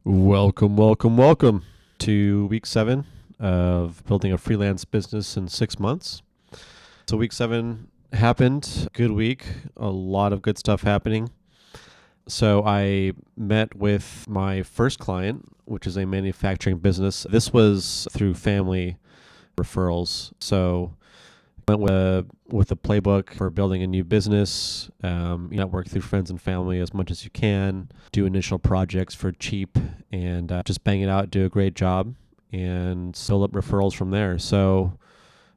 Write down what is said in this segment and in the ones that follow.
Welcome to week 7 of building a freelance business in 6 months. So week 7 happened, good week, a lot of good stuff happening. So I met with my first client, which is a manufacturing business. This was through family referrals. So I went with a playbook for building a new business. Network through friends and family as much as you can. Do initial projects for cheap and just bang it out, do a great job, and build up referrals from there. So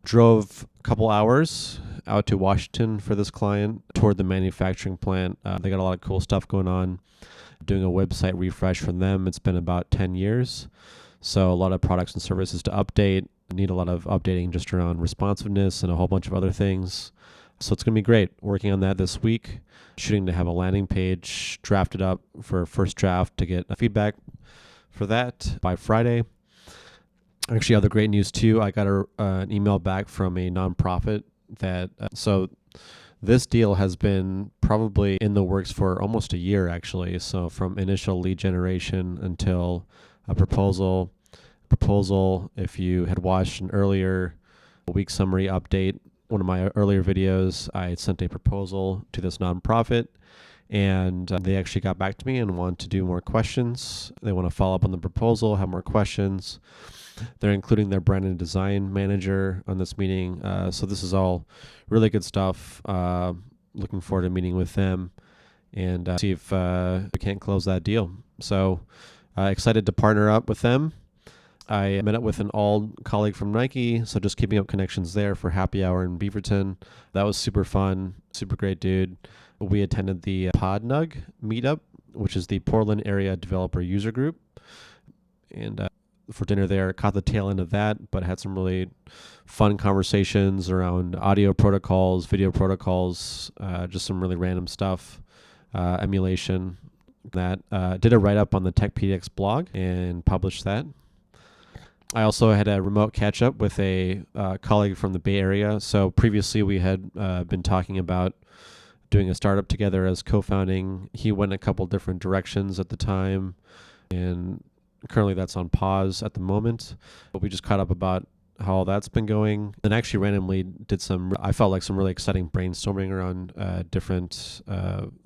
drove a couple hours out to Washington for this client, toured the manufacturing plant. They got a lot of cool stuff going on. Doing a website refresh for them. It's been about 10 years. So a lot of products and services to update. Need a lot of updating just around responsiveness and a whole bunch of other things. So it's going to be great. Working on that this week. Shooting to have a landing page drafted up for first draft to get feedback for that by Friday. Actually, other great news too. I got an email back from a nonprofit that so this deal has been probably in the works for almost a year, actually. So from initial lead generation until a proposal, if you had watched an earlier week summary update, one of my earlier videos, I sent a proposal to this nonprofit, and they actually got back to me and want to do more questions. They want to follow up on the proposal, have more questions. They're including their brand and design manager on this meeting. So this is all really good stuff. Looking forward to meeting with them and see if we can't close that deal. So excited to partner up with them. I met up with an old colleague from Nike, so just keeping up connections there for happy hour in Beaverton. That was super fun, super great dude. We attended the Podnug meetup, which is the Portland area developer user group. And for dinner there, caught the tail end of that, but had some really fun conversations around audio protocols, video protocols, just some really random stuff, emulation. That did a write-up on the TechPDX blog and published that. I also had a remote catch-up with a colleague from the Bay Area. So previously we had been talking about doing a startup together as co-founding. He went a couple different directions at the time, and currently that's on pause at the moment. But we just caught up about how all that's been going, and actually randomly did some really exciting brainstorming around different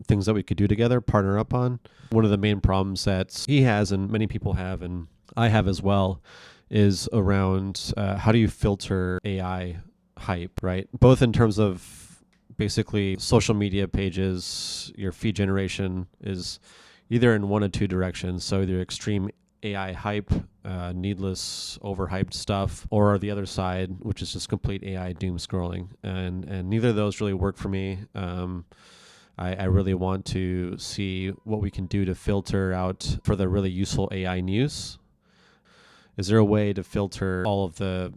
things that we could do together, partner up on. One of the main problems that he has, and many people have, and I have as well, is around how do you filter AI hype, right? Both in terms of basically social media pages, your feed generation is either in one of two directions. So either extreme AI hype, needless, overhyped stuff, or the other side, which is just complete AI doom scrolling. And neither of those really work for me. I really want to see what we can do to filter out for the really useful AI news. Is there a way to filter all of the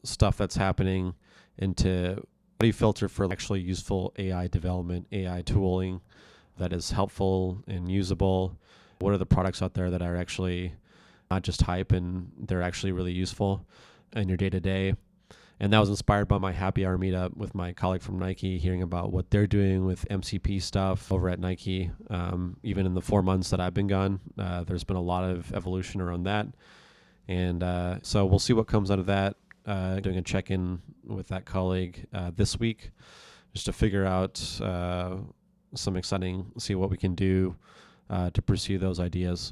stuff that's happening into, how do you filter for actually useful AI development, AI tooling that is helpful and usable? What are the products out there that are actually not just hype and they're actually really useful in your day-to-day? And that was inspired by my happy hour meetup with my colleague from Nike, hearing about what they're doing with MCP stuff over at Nike. Even in the 4 months that I've been gone, there's been a lot of evolution around that. And so we'll see what comes out of that. Doing a check-in with that colleague this week just to figure out see what we can do to pursue those ideas.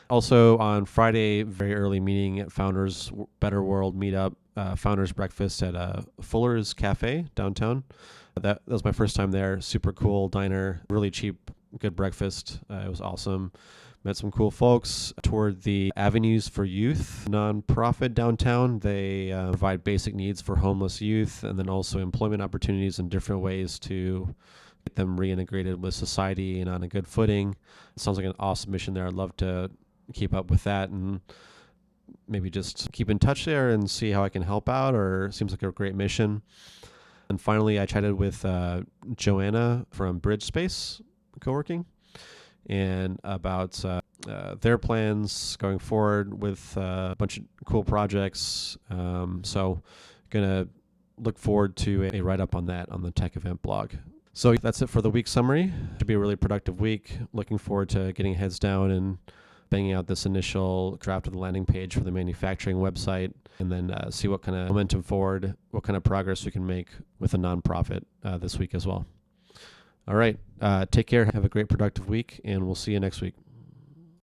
Also on Friday, very early meeting at Founders Better World meetup, Founders Breakfast at Fuller's Cafe downtown. That was my first time there. Super cool diner, really cheap, good breakfast. It was awesome. Met some cool folks. Toured the Avenues for Youth nonprofit downtown. They provide basic needs for homeless youth and then also employment opportunities in different ways to get them reintegrated with society and on a good footing. It sounds like an awesome mission there. I'd love to keep up with that and maybe just keep in touch there and see how I can help out, or it seems like a great mission. And finally, I chatted with Joanna from Bridge Space Co-working and about their plans going forward with a bunch of cool projects. So going to look forward to a write-up on that on the Tech Event blog. So that's it for the week summary. Should be a really productive week. Looking forward to getting heads down and banging out this initial draft of the landing page for the manufacturing website, and then see what kind of momentum forward, what kind of progress we can make with a nonprofit this week as well. All right. Take care. Have a great productive week, and we'll see you next week.